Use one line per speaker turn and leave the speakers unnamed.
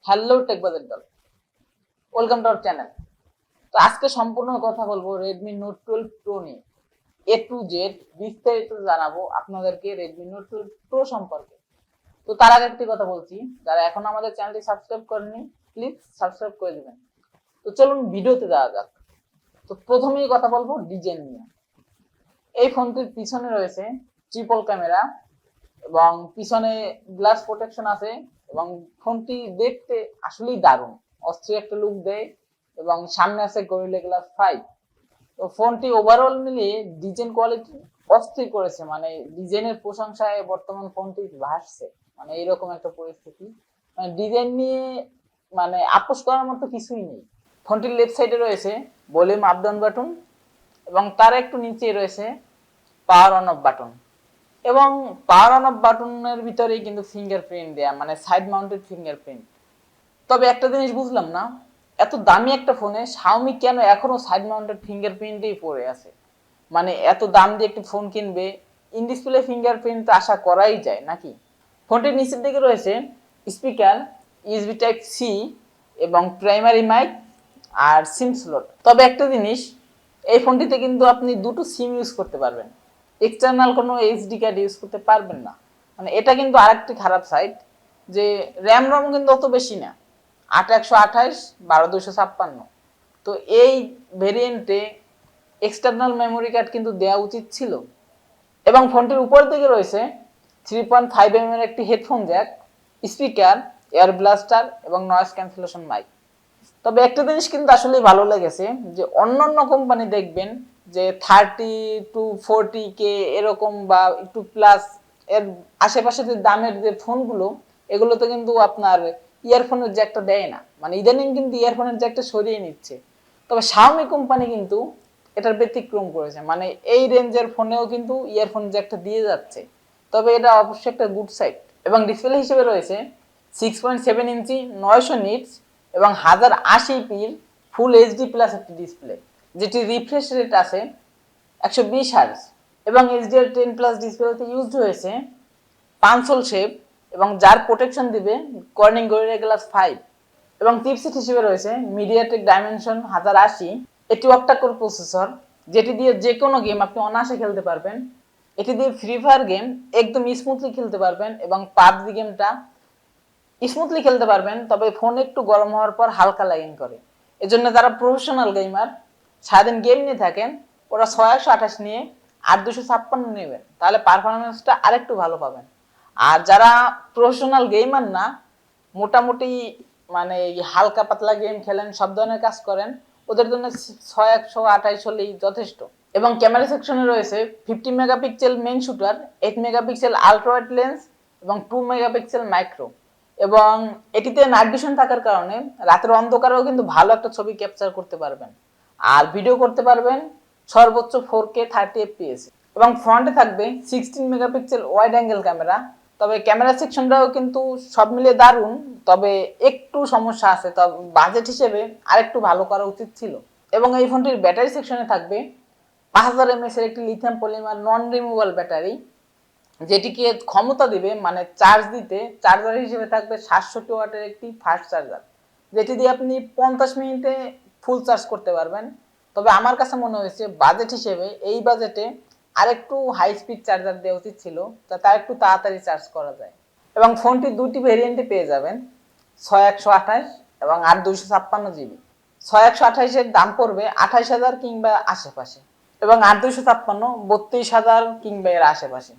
Hello টেকবাজের দল, welcome to our channel. তো আজকে সম্পূর্ণ কথা বলবো Redmi Note 12 Pro নিয়ে। A to Z বিস্তারিত জানাবো আপনাদেরকে Redmi Note 12 Pro সম্পর্কে। তো তার আগে একটি কথা বলছি, যারা এখন আমাদের চ্যানেলটি সাবস্ক্রাইব করেননি প্লিজ সাবস্ক্রাইব করে দিবেন। তো চলুন ভিডিওতে যাওয়া যাক। তো প্রথমেই কথা বলবো ডিজাইন নিয়ে। এই ফোনটির পিছনে রয়েছে ট্রিপল ক্যামেরা এবং পিছনে গ্লাস প্রোটেকশন আছে এবং ফোনটি দেখতে আসলেই দারুণ, অস্থির একটা লুক দেয় এবং সামনে আছে গরিলা গ্লাস 5। তো ফোনটি ওভারঅল মিলিয়ে ডিজাইন কোয়ালিটি অস্থির করেছে, মানে ডিজাইনের প্রশংসায় বর্তমান ফোনটি ভাসছে, মানে এইরকম একটা পরিস্থিতি। মানে ডিজাইন নিয়ে মানে আপোষ করার মতো কিছুই নেই। ফোনটির লেফট সাইডে রয়েছে ভলিউম আপ ডাউন বাটন এবং তার একটু নিচে রয়েছে পাওয়ার অন অফ বাটন এবং পাওয়ার অন অফ বাটনের ভিতরেই কিন্তু ফিঙ্গারপ্রিন্ট দেয়া, মানে সাইড মাউন্টেড ফিঙ্গারপ্রিন্ট। তবে একটা জিনিস বুঝলাম না, এত দামি একটা ফোনে Xiaomi কেন এখনো সাইড মাউন্টেড ফিঙ্গারপ্রিন্টই পড়ে আছে। মানে এত দাম দিয়ে একটি ফোন কিনবে, ইন ডিসপ্লে ফিঙ্গারপ্রিন্ট তো আশা করাই যায় নাকি। ফোনটির নিচের দিকে রয়েছে স্পিকার, ইউএসবি টাইপ সি এবং প্রাইমারি মাইক আর সিম স্লট। তবে একটা জিনিস, এই ফোনটিতে কিন্তু আপনি দুটো সিম ইউজ করতে পারবেন, এক্সটার্নাল কোনো এইচডি কার্ড ইউজ করতে পারবেন না। মানে এটা কিন্তু আরেকটি খারাপ সাইড, যে র্যাম রম কিন্তু অত বেশি না, 8/128, 12/256। তো এই ভেরিয়েন্টে এক্সটার্নাল মেমোরি কার্ড কিন্তু দেওয়া উচিত ছিল। এবং ফোনটির উপর দিকে রয়েছে 3.5 এর একটি headphone Jack, speaker, air blaster এবং নয়েজ ক্যান্সেলেশন মাইক। তবে একটা জিনিস কিন্তু আসলে ভালো লেগেছে, যে অন্যান্য কোম্পানি দেখবেন যে 30 to 40K এরকম বা একটু প্লাস এর আশেপাশে যে দামের যে ফোনগুলো, এগুলোতে কিন্তু আপনার ইয়ারফোনের জ্যাকটা দেয় না, মানে ইদানিং কিন্তু ইয়ারফোনের জ্যাকটা সরিয়ে নিচ্ছে। তবে Xiaomi কোম্পানি কিন্তু এটার ব্যতিক্রম করেছে, মানে এই রেঞ্জের ফোনেও কিন্তু ইয়ারফোন জ্যাকটা দিয়ে যাচ্ছে। তবে এটা অবশ্যই একটা গুড সাইড। এবং ডিসপ্লে হিসেবে রয়েছে 6.7 ইঞ্চি 900 নিটস এবং 1080p ফুল এইচডি প্লাস একটি ডিসপ্লে, যেটি রিফ্রেশ রেট আছে 120 হার্জ এবং HDR10+ ডিসপ্লেতে ইউজড হয়েছে পানসোল শেপ এবং যার প্রোটেকশন দিবে কর্নিং গরিলা গ্লাস 5। এবং চিপসেট হিসেবে রয়েছে মিডিয়াটেক ডাইমেনশন 1080, এটি অক্টা-কোর প্রসেসর, যেটি দিয়ে যে কোনো গেম আপনি অনায়াসে খেলতে পারবেন। এটি দিয়ে ফ্রি ফায়ার গেম একদম স্মুথলি খেলতে পারবেন এবং পাবজি গেমটা স্মুথলি খেলতে পারবেন। তবে ফোন একটু গরম হওয়ার পর হালকা ল্যাগিং করে, এজন্য যারা প্রফেশনাল গেমার সারাদিন গেম নিয়ে থাকেন, ওরা 628 নিয়ে 8256 নেবেন, তাহলে পারফরমেন্সটা আরেকটু ভালো পাবেন। আর যারা প্রফেশনাল গেমার না, মোটামুটি মানে হালকা পাতলা গেম খেলেন, সব ধরনের কাজ করেন, ওদের জন্য 6128 হলেই যথেষ্ট। এবং ক্যামেরা সেকশনে রয়েছে 50 megapixel main shooter, 8 megapixel ultra wide lens এবং 2 মেগাপিক্সেল মাইক্রো। এবং এটিতে নাইট ভিশন থাকার কারণে রাতের অন্ধকারেও কিন্তু ভালো একটা ছবি ক্যাপচার করতে পারবেন আর ভিডিও করতে পারবেন সর্বোচ্চ 4K 30fps। এবং ফ্রন্টে থাকবে 16 মেগাপিক্সেল ওয়াইড অ্যাঙ্গেল ক্যামেরা। তবে ক্যামেরা সেকশনটাও কিন্তু সব মিলিয়ে দারুণ, তবে একটু সমস্যা আছে, তবে বাজেট হিসেবে আরেকটু ভালো করা উচিত ছিল। এবং এই ফোনটির ব্যাটারি সেকশনে থাকবে 5000 mAh এর একটি লিথিয়াম পলিমার নন রিমুভাল ব্যাটারি, যেটিকে ক্ষমতা দিবে, মানে চার্জ দিতে চার্জার হিসেবে থাকবে 67 ওয়াটের একটি ফাস্ট চার্জার, যেটি দিয়ে আপনি 50 মিনিটে ফুল চার্জ করতে পারবেন। তবে আমার কাছে মনে হয়েছে বাজেট হিসেবে এই বাজেটে আরেকটু হাই স্পিড চার্জার দেওয়া উচিত ছিল, যাতে একটু তাড়াতাড়ি চার্জ করা যায়। এবং ফোনটি দুটি ভেরিয়েন্টে পেয়ে যাবেন, 6128 এবং 8256 জিবি। 6128-এর দাম পড়বে 28,000 কিংবা আশেপাশে এবং 8256 32,000 কিংবা এর আশেপাশে।